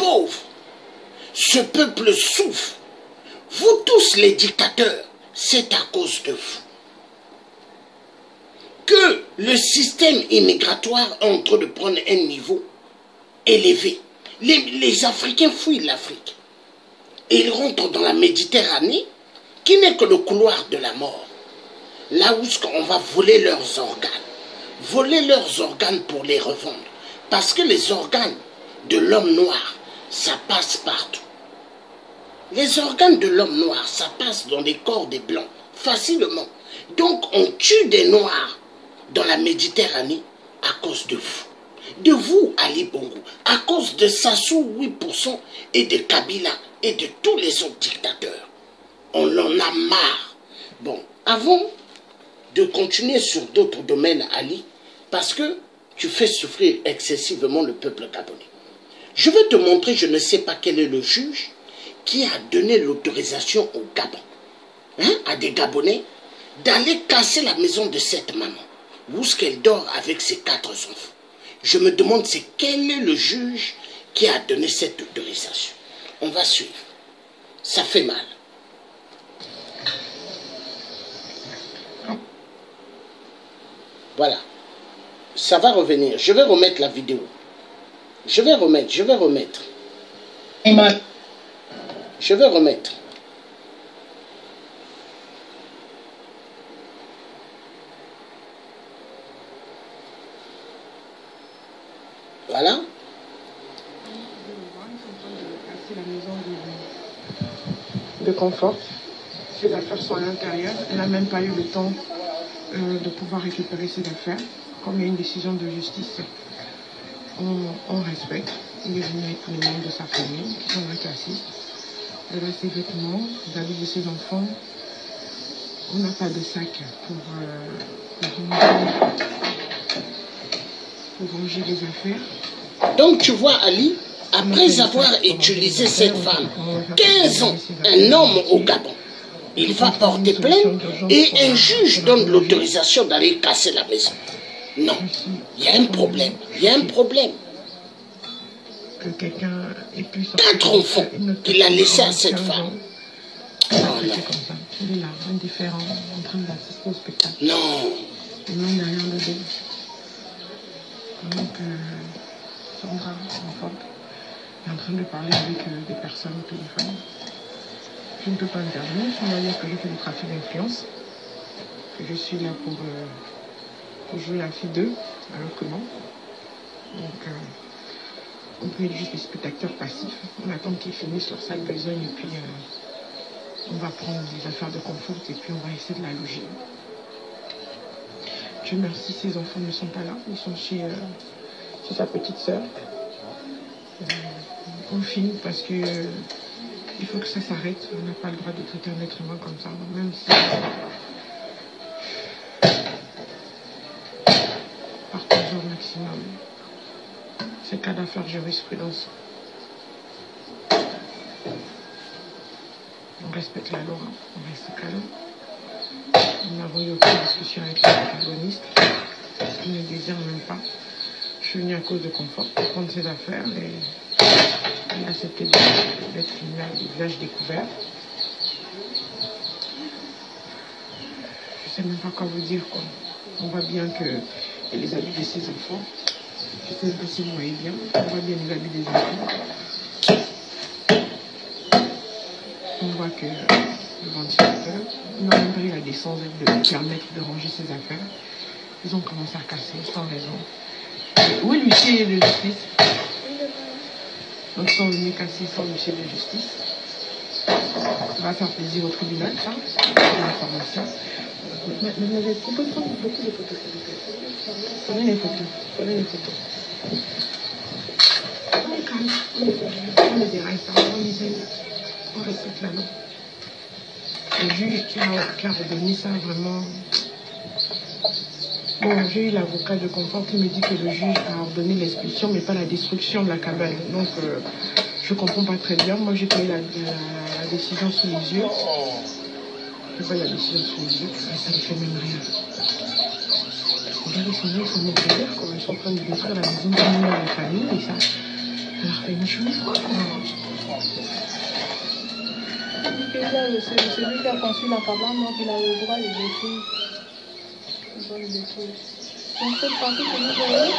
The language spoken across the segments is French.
pauvre. Ce peuple souffre. Vous tous les dictateurs, c'est à cause de vous que le système immigratoire est en train de prendre un niveau élevé. Les Africains fuient l'Afrique. Et ils rentrent dans la Méditerranée, qui n'est que le couloir de la mort. Là où on va voler leurs organes. Voler leurs organes pour les revendre. Parce que les organes de l'homme noir, ça passe partout. Les organes de l'homme noir, ça passe dans les corps des blancs, facilement. Donc on tue des noirs dans la Méditerranée à cause de vous. De vous, Ali Bongo, à cause de Sassou 8% et de Kabila et de tous les autres dictateurs. On en a marre. Bon, avant de continuer sur d'autres domaines, Ali, parce que tu fais souffrir excessivement le peuple gabonais. Je vais te montrer, je ne sais pas quel est le juge qui a donné l'autorisation au Gabon, à des Gabonais, d'aller casser la maison de cette maman, où est-ce qu'elle dort avec ses 4 enfants. Je me demande c'est quel est le juge qui a donné cette autorisation. On va suivre. Ça fait mal. Voilà. Ça va revenir. Je vais remettre la vidéo. Je vais remettre. Je vais remettre. Voilà. De confort. Ses affaires sont à l'intérieur. Elle n'a même pas eu le temps de pouvoir récupérer ses affaires. Comme il y a une décision de justice, on respecte. Il est venu avec tous les membres de sa famille qui sont assis. Elle a ses vêtements, les habits de ses enfants. On n'a pas de sac pour ranger les affaires. Donc tu vois Ali, après avoir utilisé cette femme 15 ans, un homme au Gabon, il va porter plainte et un juge donne l'autorisation d'aller casser la maison. Non, il y a un problème, il y a un problème. Que quelqu'un ait pu 4 enfants qu'il a laissés à cette femme. Oh non. Il est là, indifférent, en train d'assister au spectacle. Non. Et non, il n'y a rien de deux. Donc, Sandra, enfant, est en train de parler avec des personnes au téléphone. Je ne peux pas intervenir, je dois dire que je fais du trafic d'influence, que je suis là pour jouer la fille d'eux, alors que non. Donc, on peut être juste des spectateurs passifs. On attend qu'ils finissent leur sale besogne et puis on va prendre des affaires de confort et puis on va essayer de la loger. Dieu merci, ses enfants ne sont pas là. Ils sont chez sa petite sœur. On filme parce que il faut que ça s'arrête. On n'a pas le droit de traiter un être humain comme ça. Même si partagez au maximum. C'est cas d'affaire jurisprudence. On respecte la loi, on reste calme. Nous n'avons eu aucune discussion avec les protagonistes. Ils ne désirent même pas. Je suis venue à cause de confort pour prendre ses affaires et il a accepté d'être filmé à des villages découverts. Je ne sais même pas quoi vous dire, quoi. On voit bien que les habits de ses enfants. Je ne sais pas si vous voyez bien. On voit bien les habits des enfants. On voit que le ventilateur, ils n'ont même pas eu la décence de lui permettre de ranger ses affaires. Ils ont commencé à casser sans raison. Où est l'huissier de justice? Donc ils sont venus casser sans l'huissier de justice. Ça va faire plaisir au tribunal, ça. L'information. Mademoiselle, vous pouvez prendre beaucoup de photos, s'il vous plaît. Prenez les photos. Prenez les photos. On est calme. On ne déraille pas. On respecte la loi. Le juge qui a redonné ça vraiment. Bon, j'ai eu l'avocat de confort qui me dit que le juge a ordonné l'expulsion, mais pas la destruction de la cabane. Donc, je comprends pas très bien. Moi, j'ai pris la décision sous les yeux. Je vois la décision sous les yeux, mais ça ne fait même rien. Regardez, ils sont venus, ils sont morts de l'air, quoi. Ils sont en train de détruire la maison de la famille, et ça. Alors, fait une chose. C'est lui qui a construit la cabane, donc il a le droit de détruire. Donc cette partie que vous voyez,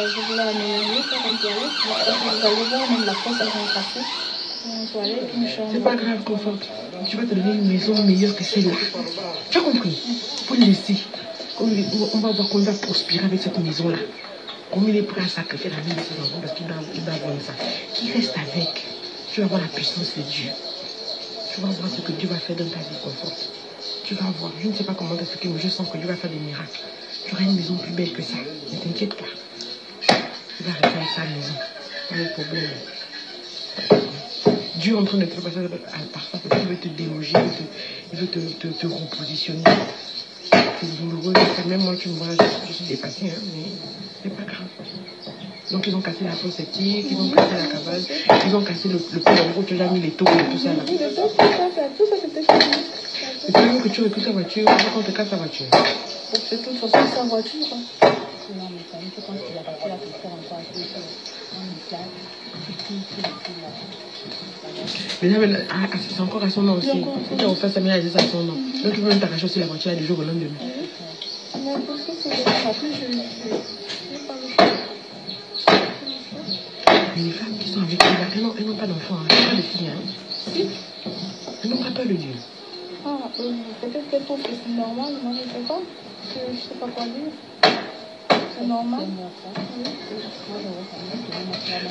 je voulais aménager pour une toilette. Vous allez voir même la porte avant de passer. Une toilette, une chambre. C'est pas grave, Confort. Tu vas te donner une maison meilleure que celle-là. Tu as compris? Il faut le laisser. On va voir qu'on va prospérer avec cette maison-là. Comme il est prêt à sacrifier la vie de ses enfants parce qu'il doit avoir ça. Qui reste avec? Tu vas voir la puissance de Dieu. Tu vas voir ce que Dieu va faire dans ta vie, Confort. Tu vas voir. Je ne sais pas comment t'expliquer, mais je sens que Dieu va faire des miracles. Tu auras une maison plus belle que ça. Ne t'inquiète pas. Tu vas rester avec sa maison. Pas de problème. Dieu est en train de te faire passer parfois parce qu'il veut te déloger, il veut te repositionner. C'est douloureux. Même moi, tu me vois, je suis dépassée, hein, mais c'est pas grave. Donc, ils ont cassé la fosse septique, ils ont cassé la cabane, ils ont cassé le pot en gros, tu as déjà mis les taux et tout ça là. Tout ça, c'était fini. C'est pas mieux que tu récupères ta voiture quand on te casse ta voiture. De toute façon, sa voiture. Non, mais ça, je pense que la voiture a pu faire encore un peu en Mais là, c'est encore à son nom aussi. Tu as offert sa mère à son nom. Donc, tu peux même t'arracher aussi la voiture du jour au lendemain. Mais parce que c'est rapide, je n'ai pas le choix. Mais les femmes qui sont avec lui, elles n'ont pas d'enfants, elles n'ont pas de filles. Si. Elles n'ont pas peur de Dieu. Ah, peut-être qu'elle trouve que c'est normal, moi je ne sais pas. Je ne sais pas quoi dire. C'est normal.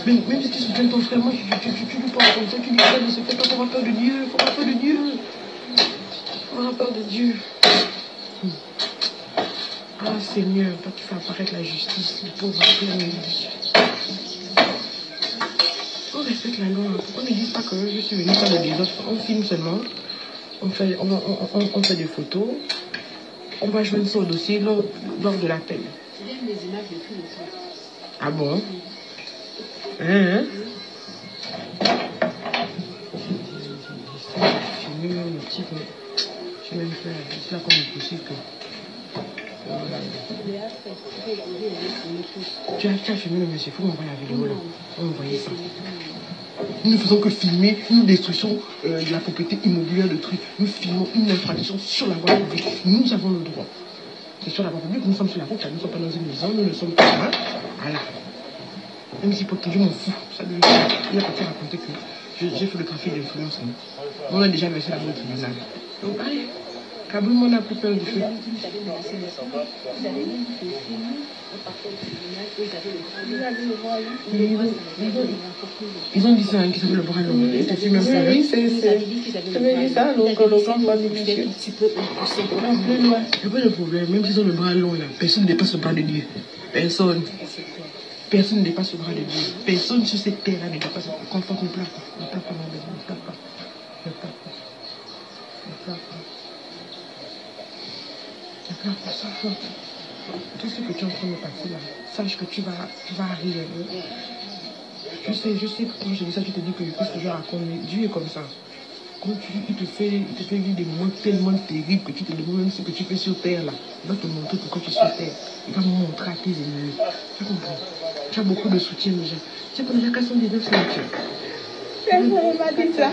Mais même si tu soutiens ton frère, moi, tu lui parles comme ça, tu lui dis, ne se fait pas pour avoir peur de Dieu, il faut avoir peur de Dieu. Il faut avoir peur de Dieu. Ah Seigneur, toi tu fais apparaître la justice, le pauvre père. On respecte la loi. Pourquoi ne disent pas que je suis venue faire le désordre? On filme seulement. On fait des photos. On va joindre ça au dossier lors de l'appel. Ah bon? Hein? J'ai mis le petit peu. J'ai même fait juste là comme il possible que. Tu as filmé le monsieur, il faut m'envoyer la vidéo là. On va envoyer ça. Nous ne faisons que filmer une destruction de la propriété immobilière de trucs. Nous filmons une infraction sur la voie publique. Nous avons le droit. C'est sur la voie publique, nous sommes sur la route, nous ne sommes pas dans une maison, nous ne sommes pas là. Voilà. Même si pour que je m'en fous. Ça devait il a pas raconter que j'ai fait le trafic d'influence. On a déjà versé la bonne tribunal. Donc allez. Kaboul, on a plus peur du feu. Ils ont dit ça, hein, qu'ils avaient le bras long. Oui, c'est ça, donc le plan va du monsieur. Tu peux pousser plus loin. Il n'y a pas de problème, même s'ils ont le bras long, là, personne ne dépasse le bras de Dieu. Personne. Personne ne dépasse le bras de Dieu. Personne sur cette terre-là ne dépasse le bras. Confort, ne pleure pas. Ne pleure pas, mon bébé, ne pleure pas. Ne pleure pas. Ne pleure pas. Ne pleure pas, sois forte. Tout ce que tu es en train de passer là, sache que tu vas arriver. Je sais, quand je dis ça, tu te dis que qu'est-ce que je raconte, mais Dieu est comme ça. Quand il te fait vivre des moments tellement terribles que tu te demandes même ce que tu fais sur terre là. Il va te montrer pourquoi tu es sur terre. Il va montrer à tes ennemis. Tu as compris? Tu as beaucoup de soutien déjà. Tu as déjà 419 signatures. Personne ne m'a dit ça.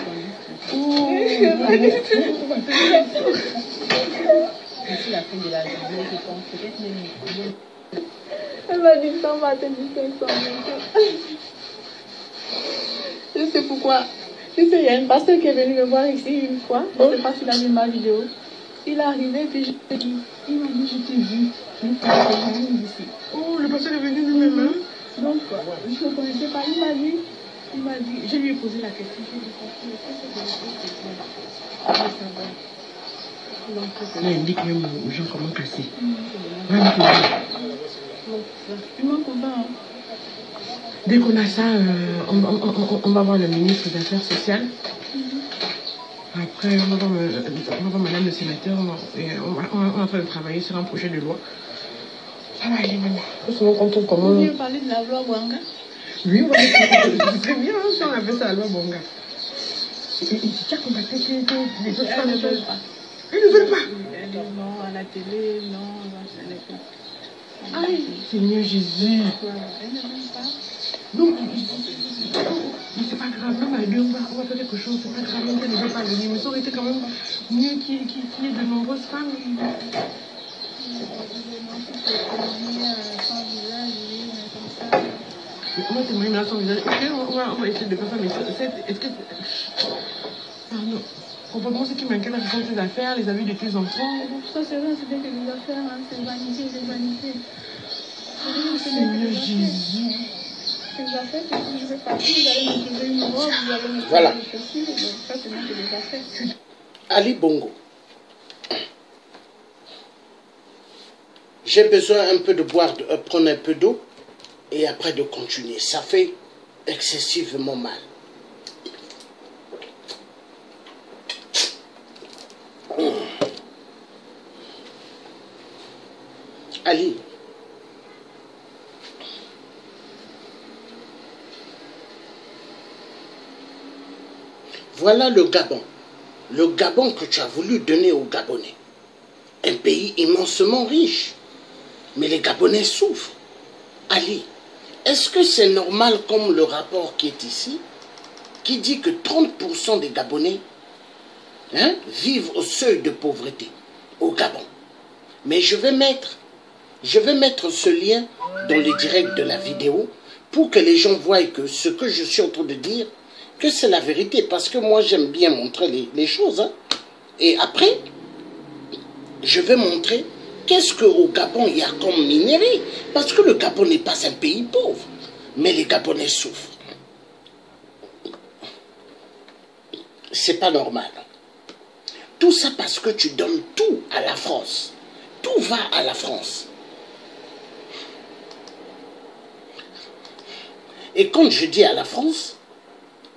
D'ici la fin de la journée, je pense peut-être même. Elle m'a dit ça, on va te dire 500 000. Je sais pourquoi. Tu sais, il y a une pasteur qui est venue me voir ici une fois. Je ne sais pas s'il a vu ma vidéo. Il est arrivé, puis je lui ai dit, il m'a dit, je t'ai vu. Ici. Oh, le pasteur est venu lui-même, hein? Donc, je ne le connaissais pas. Il m'a dit, je lui ai posé la question. Je lui ai dit, Il indique même aux gens comment casser. Il m'a content. Dès qu'on a ça, on va voir le ministre des Affaires sociales. Après, on va voir madame le sénateur. On va faire travailler sur un projet de loi. Ça va aller maintenant. Nous sommes contents comment. Vous voulez parler de la loi Bwanga? Oui, on va c'est très bien si on avait ça, la loi Bwanga. Tu as contacté les autres femmes? Elles ne veulent pas. Ils ne veulent pas. Elles disent non à la télé, non, ça n'est pas. Aïe, Seigneur Jésus. Elles ne veulent pas. Non, mais c'est pas grave, même à deux, on va faire quelque chose, c'est pas grave, même qu'elle ne veut pas venir. Mais ça aurait été quand même mieux qu'il y ait de nombreuses femmes. On va témoigner là son visage. Ok, on va essayer de faire ça, mais est-ce que... Pardon. Complètement ce qui m'inquiète, la gestion de ses affaires, les avis de tes enfants. Ça, c'est vrai, c'est bien que les affaires, hein, c'est vanité, c'est vanité. Seigneur Jésus. Les affaires, que si je vais partir, vous allez me trouver une robe, vous allez me trouver Voilà. une chaussure. Donc, ça, c'est bien que les affaires. Ali Bongo. J'ai besoin un peu de boire, de prendre un peu d'eau et après de continuer. Ça fait excessivement mal. Ali. Voilà le Gabon. Le Gabon que tu as voulu donner aux Gabonais. Un pays immensement riche. Mais les Gabonais souffrent. Ali, est-ce que c'est normal comme le rapport qui est ici, qui dit que 30% des Gabonais vivent au seuil de pauvreté au Gabon? Mais je vais mettre ce lien dans le direct de la vidéo pour que les gens voient que ce que je suis en train de dire, que c'est la vérité. Parce que moi, j'aime bien montrer les choses. Hein. Et après, je vais montrer qu'est-ce qu'au Gabon, il y a comme minerai. Parce que le Gabon n'est pas un pays pauvre. Mais les Gabonais souffrent. C'est pas normal. Tout ça parce que tu donnes tout à la France. Tout va à la France. Et quand je dis à la France,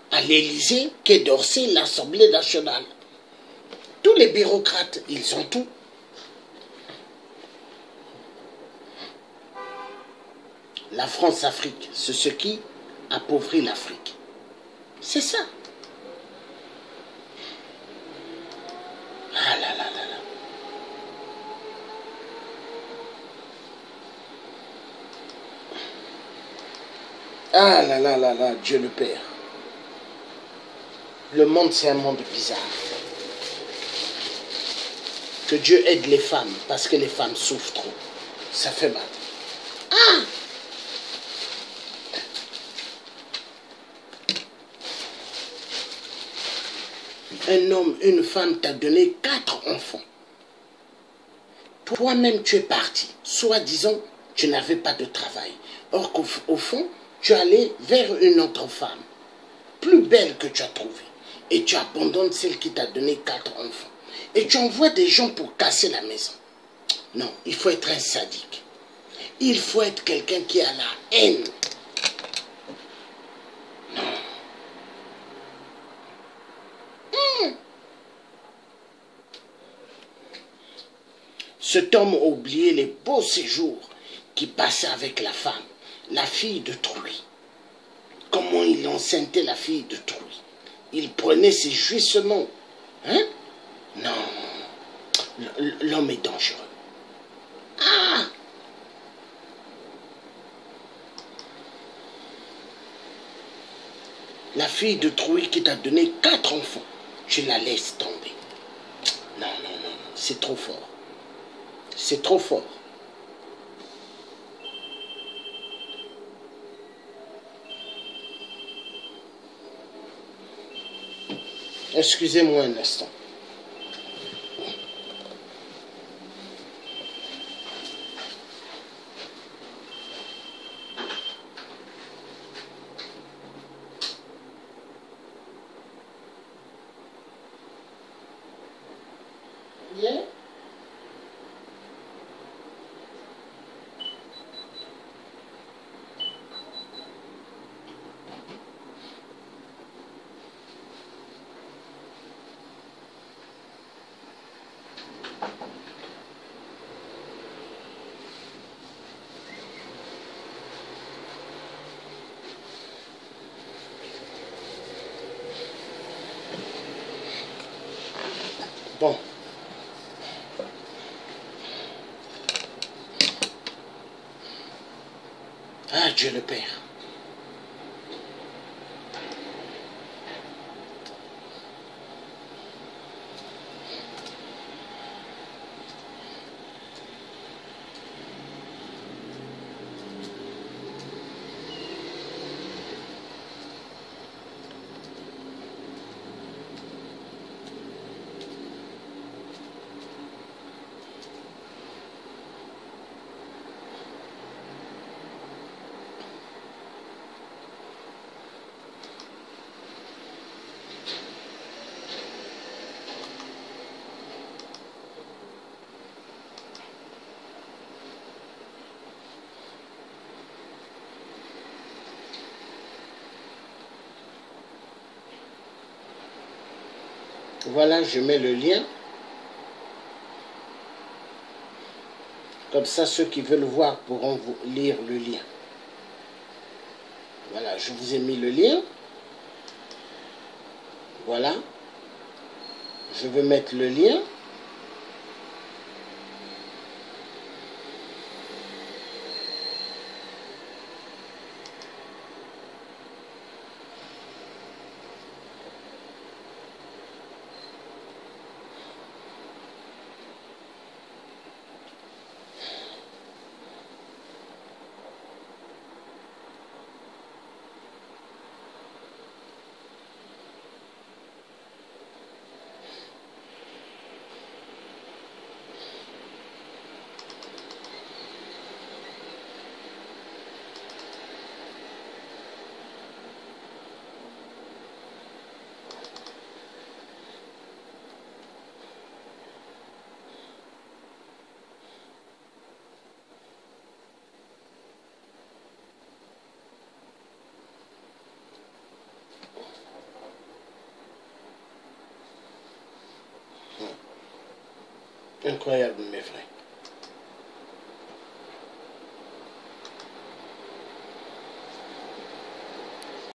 à l'Élysée, Quai d'Orsay, l'Assemblée nationale, tous les bureaucrates, ils ont tout. La France-Afrique, c'est ce qui appauvrit l'Afrique. C'est ça. Ah là là là là. Ah là là là là, Dieu le Père. Le monde, c'est un monde bizarre. Que Dieu aide les femmes, parce que les femmes souffrent trop. Ça fait mal. Ah! Un homme, une femme t'a donné 4 enfants. Toi-même, tu es parti. Soi-disant, tu n'avais pas de travail. Or qu'au fond, tu allais vers une autre femme, plus belle que tu as trouvée. Et tu abandonnes celle qui t'a donné 4 enfants. Et tu envoies des gens pour casser la maison. Non, il faut être un sadique. Il faut être quelqu'un qui a la haine. Non. Cet homme a oublié les beaux séjours qu'il passait avec la femme, la fille de Trouy. Comment il enceintait la fille de Trouy. Il prenait ses jouissements. Hein? Non. L'homme est dangereux. Ah! La fille de Trouy qui t'a donné 4 enfants, tu la laisses tomber. Non, non, non, non. C'est trop fort. C'est trop fort. Excusez-moi un instant. Bien. Bon. Ah, Dieu le Père. Voilà, je mets le lien. Comme ça, ceux qui veulent voir pourront lire le lien. Voilà, je vous ai mis le lien. Voilà. Je vais mettre le lien. Incroyable, mes frères.